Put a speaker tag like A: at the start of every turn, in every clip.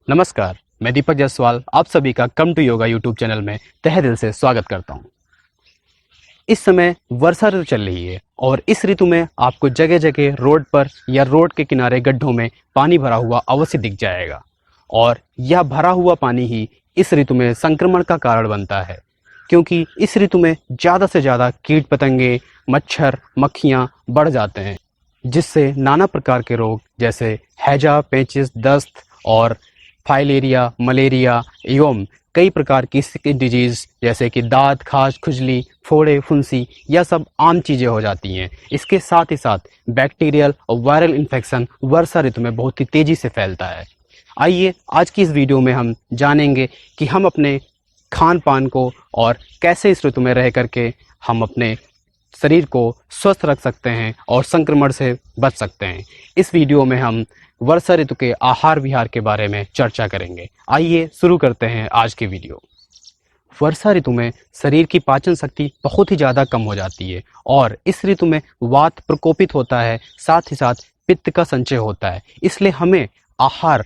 A: नमस्कार, मैं दीपक जायसवाल आप सभी का come to yoga YouTube channel में तहे दिल से स्वागत करता हूं। इस समय वर्षा ऋतु चल रही है और इस ऋतु में आपको जगह जगह रोड पर या रोड के किनारे गड्ढों में पानी भरा हुआ अवश्य दिख जाएगा और यह भरा हुआ पानी ही इस ऋतु में संक्रमण का कारण बनता है, क्योंकि इस ऋतु में ज़्यादा से ज़्यादा कीट पतंगे, मच्छर, मक्खियाँ बढ़ जाते हैं, जिससे नाना प्रकार के रोग जैसे हैजा, पेचिस, दस्त और फाइलेरिया, मलेरिया एवं कई प्रकार की स्किन डिजीज जैसे कि दांत, खाज, खुजली, फोड़े, फुंसी यह सब आम चीज़ें हो जाती हैं। इसके साथ ही साथ बैक्टीरियल और वायरल इन्फेक्शन वर्षा ऋतु में बहुत ही तेज़ी से फैलता है। आइए आज की इस वीडियो में हम जानेंगे कि हम अपने खान पान को और कैसे इस ऋतु में रह करके हम अपने शरीर को स्वस्थ रख सकते हैं और संक्रमण से बच सकते हैं। इस वीडियो में हम वर्षा ऋतु के आहार विहार के बारे में चर्चा करेंगे। आइए शुरू करते हैं आज की वीडियो। वर्षा ऋतु में शरीर की पाचन शक्ति बहुत ही ज़्यादा कम हो जाती है और इस ऋतु में वात प्रकोपित होता है, साथ ही साथ पित्त का संचय होता है। इसलिए हमें आहार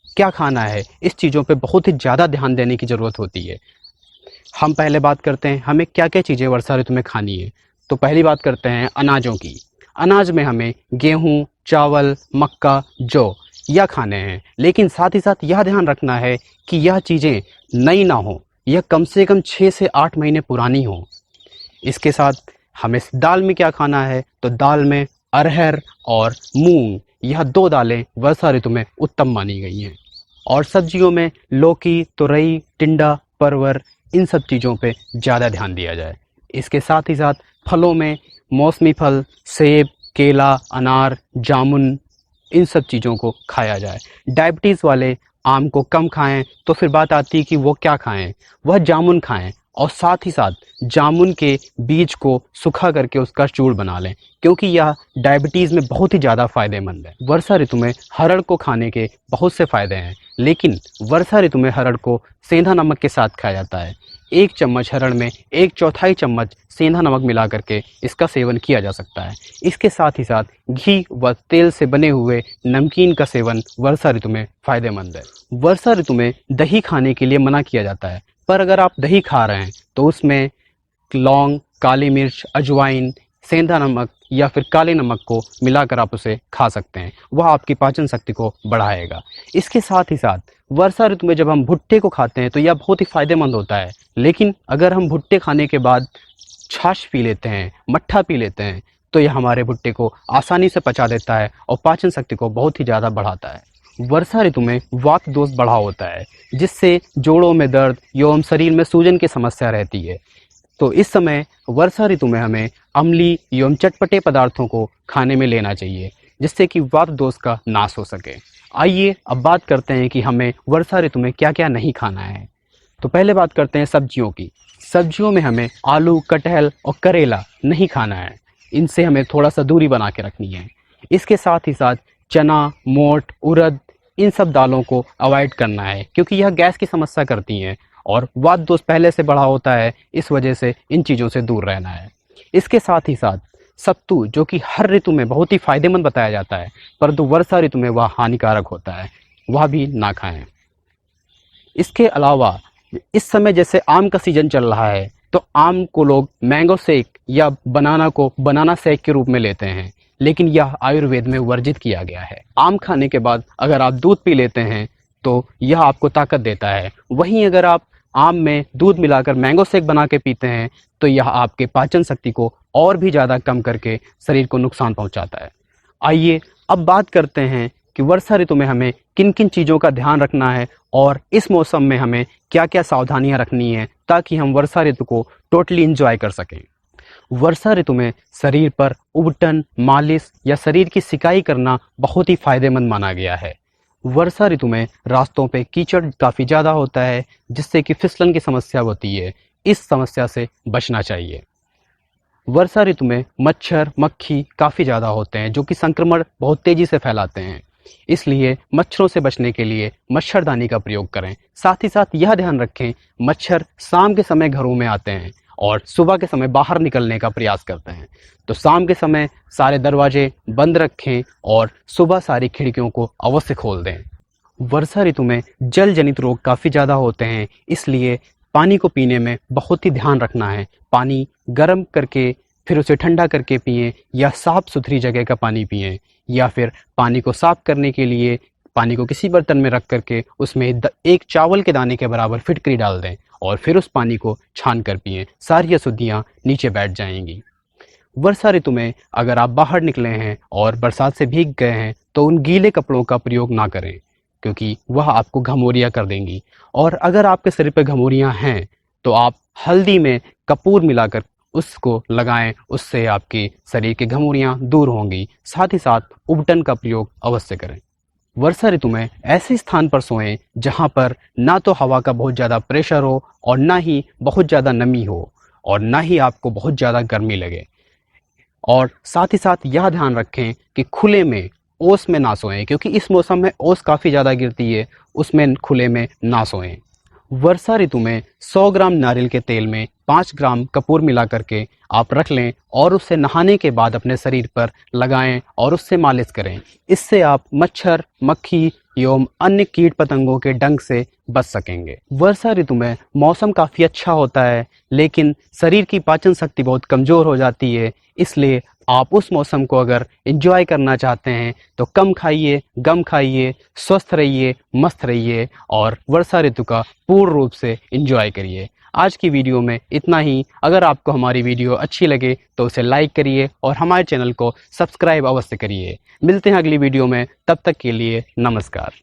A: क्या खाना है, इस चीज़ों पे बहुत ही ज़्यादा ध्यान देने की ज़रूरत होती है। हम पहले बात करते हैं हमें क्या क्या चीज़ें वर्षा ऋतु में खानी है। तो पहली बात करते हैं अनाजों की। अनाज में हमें गेहूँ, चावल, मक्का, जौ यह खाने हैं, लेकिन साथ ही साथ यह ध्यान रखना है कि यह चीज़ें नई ना हो, यह कम से कम 6 से 8 महीने पुरानी हो। इसके साथ हमें दाल में क्या खाना है, तो दाल में अरहर और मूंग यह 2 दालें वर्षा ऋतु में उत्तम मानी गई हैं। और सब्जियों में लौकी, तुरई, टिंडा, परवर इन सब चीज़ों पे ज़्यादा ध्यान दिया जाए। इसके साथ ही साथ फलों में मौसमी फल, सेब, केला, अनार, जामुन इन सब चीज़ों को खाया जाए। डायबिटीज़ वाले आम को कम खाएं, तो फिर बात आती है कि वो क्या खाएं, वह जामुन खाएं और साथ ही साथ जामुन के बीज को सुखा करके उसका चूर्ण बना लें, क्योंकि यह डायबिटीज़ में बहुत ही ज़्यादा फायदेमंद है। वर्षा ऋतु में हरड़ को खाने के बहुत से फायदे हैं, लेकिन वर्षा ऋतु में हरड़ को सेंधा नमक के साथ खाया जाता है। 1 चम्मच हरड़ में 1/4 चम्मच सेंधा नमक मिला करके इसका सेवन किया जा सकता है। इसके साथ ही साथ घी व तेल से बने हुए नमकीन का सेवन वर्षा ऋतु में फायदेमंद है। वर्षा ऋतु में दही खाने के लिए मना किया जाता है, पर अगर आप दही खा रहे हैं तो उसमें लौंग, काली मिर्च, अजवाइन, सेंधा नमक या फिर काले नमक को मिलाकर आप उसे खा सकते हैं। वह आपकी पाचन शक्ति को बढ़ाएगा। इसके साथ ही साथ वर्षा ऋतु में जब हम भुट्टे को खाते हैं तो यह बहुत ही फायदेमंद होता है, लेकिन अगर हम भुट्टे खाने के बाद छाछ पी लेते हैं, मट्ठा पी लेते हैं, तो यह हमारे भुट्टे को आसानी से पचा देता है और पाचन शक्ति को बहुत ही ज़्यादा बढ़ाता है। वर्षा ऋतु में वात दोष बढ़ा होता है, जिससे जोड़ों में दर्द एवं शरीर में सूजन की समस्या रहती है। तो इस समय वर्षा ऋतु में हमें अम्लीय एवं चटपटे पदार्थों को खाने में लेना चाहिए, जिससे कि वात दोष का नाश हो सके। आइए अब बात करते हैं कि हमें वर्षा ऋतु में क्या क्या नहीं खाना है। तो पहले बात करते हैं सब्जियों की। सब्जियों में हमें आलू, कटहल और करेला नहीं खाना है, इनसे हमें थोड़ा सा दूरी बना के रखनी है। इसके साथ ही साथ चना, मोट, उड़द इन सब दालों को अवॉइड करना है, क्योंकि यह गैस की समस्या करती हैं और वात दोष पहले से बढ़ा होता है, इस वजह से इन चीज़ों से दूर रहना है। इसके साथ ही साथ सत्तू, जो कि हर ऋतु में बहुत ही फायदेमंद बताया जाता है, परंतु वर्षा ऋतु में वह हानिकारक होता है, वह भी ना खाएं। इसके अलावा इस समय जैसे आम का सीजन चल रहा है, तो आम को लोग मैंगो शेक या बनाना को बनाना शेक के रूप में लेते हैं, लेकिन यह आयुर्वेद में वर्जित किया गया है। आम खाने के बाद अगर आप दूध पी लेते हैं तो यह आपको ताकत देता है। वहीं अगर आप आम में दूध मिलाकर मैंगो शेक बना के पीते हैं तो यह आपके पाचन शक्ति को और भी ज़्यादा कम करके शरीर को नुकसान पहुंचाता है। आइए अब बात करते हैं कि वर्षा ऋतु में हमें किन किन चीज़ों का ध्यान रखना है और इस मौसम में हमें क्या क्या सावधानियां रखनी है, ताकि हम वर्षा ऋतु को टोटली एंजॉय कर सकें। वर्षा ऋतु में शरीर पर उबटन, मालिश या शरीर की सिकाई करना बहुत ही फायदेमंद माना गया है। वर्षा ऋतु में रास्तों पे कीचड़ काफ़ी ज़्यादा होता है, जिससे कि फिसलन की समस्या होती है। इस समस्या से बचना चाहिए। वर्षा ऋतु में मच्छर, मक्खी काफ़ी ज़्यादा होते हैं, जो कि संक्रमण बहुत तेज़ी से फैलाते हैं। इसलिए मच्छरों से बचने के लिए मच्छरदानी का प्रयोग करें। साथ ही साथ यह ध्यान रखें, मच्छर शाम के समय घरों में आते हैं और सुबह के समय बाहर निकलने का प्रयास करते हैं। तो शाम के समय सारे दरवाजे बंद रखें और सुबह सारी खिड़कियों को अवश्य खोल दें। वर्षा ऋतु में जल जनित रोग काफ़ी ज़्यादा होते हैं, इसलिए पानी को पीने में बहुत ही ध्यान रखना है। पानी गर्म करके फिर उसे ठंडा करके पिएं या साफ़ सुथरी जगह का पानी पिएं, या फिर पानी को साफ़ करने के लिए पानी को किसी बर्तन में रख करके उसमें एक चावल के दाने के बराबर फिटकरी डाल दें और फिर उस पानी को छान कर पिएं। सारी अशुद्धियाँ नीचे बैठ जाएंगी। वर्षा ऋतु में अगर आप बाहर निकले हैं और बरसात से भीग गए हैं तो उन गीले कपड़ों का प्रयोग ना करें, क्योंकि वह आपको घमौरियाँ कर देंगी। और अगर आपके शरीर पर घमौरियाँ हैं तो आप हल्दी में कपूर मिलाकर उसको लगाएं, उससे आपके शरीर की घमौरियाँ दूर होंगी। साथ ही साथ उबटन का प्रयोग अवश्य करें। वर्षा ऋतु में ऐसे स्थान पर सोएं जहां पर ना तो हवा का बहुत ज़्यादा प्रेशर हो और ना ही बहुत ज़्यादा नमी हो और ना ही आपको बहुत ज़्यादा गर्मी लगे। और साथ ही साथ यह ध्यान रखें कि खुले में ओस में ना सोएं, क्योंकि इस मौसम में ओस काफ़ी ज़्यादा गिरती है, उसमें खुले में ना सोएं। वर्षा ऋतु में 100 ग्राम नारियल के तेल में 5 ग्राम कपूर मिला करके आप रख लें और उससे नहाने के बाद अपने शरीर पर लगाएं और उससे मालिश करें। इससे आप मच्छर, मक्खी एवं अन्य कीट पतंगों के डंक से बच सकेंगे। वर्षा ऋतु में मौसम काफ़ी अच्छा होता है, लेकिन शरीर की पाचन शक्ति बहुत कमज़ोर हो जाती है, इसलिए आप उस मौसम को अगर एंजॉय करना चाहते हैं तो कम खाइए, गम खाइए, स्वस्थ रहिए, मस्त रहिए और वर्षा ऋतु का पूर्ण रूप से एंजॉय करिए। आज की वीडियो में इतना ही। अगर आपको हमारी वीडियो अच्छी लगे तो उसे लाइक करिए और हमारे चैनल को सब्सक्राइब अवश्य करिए। मिलते हैं अगली वीडियो में, तब तक के लिए नमस्कार।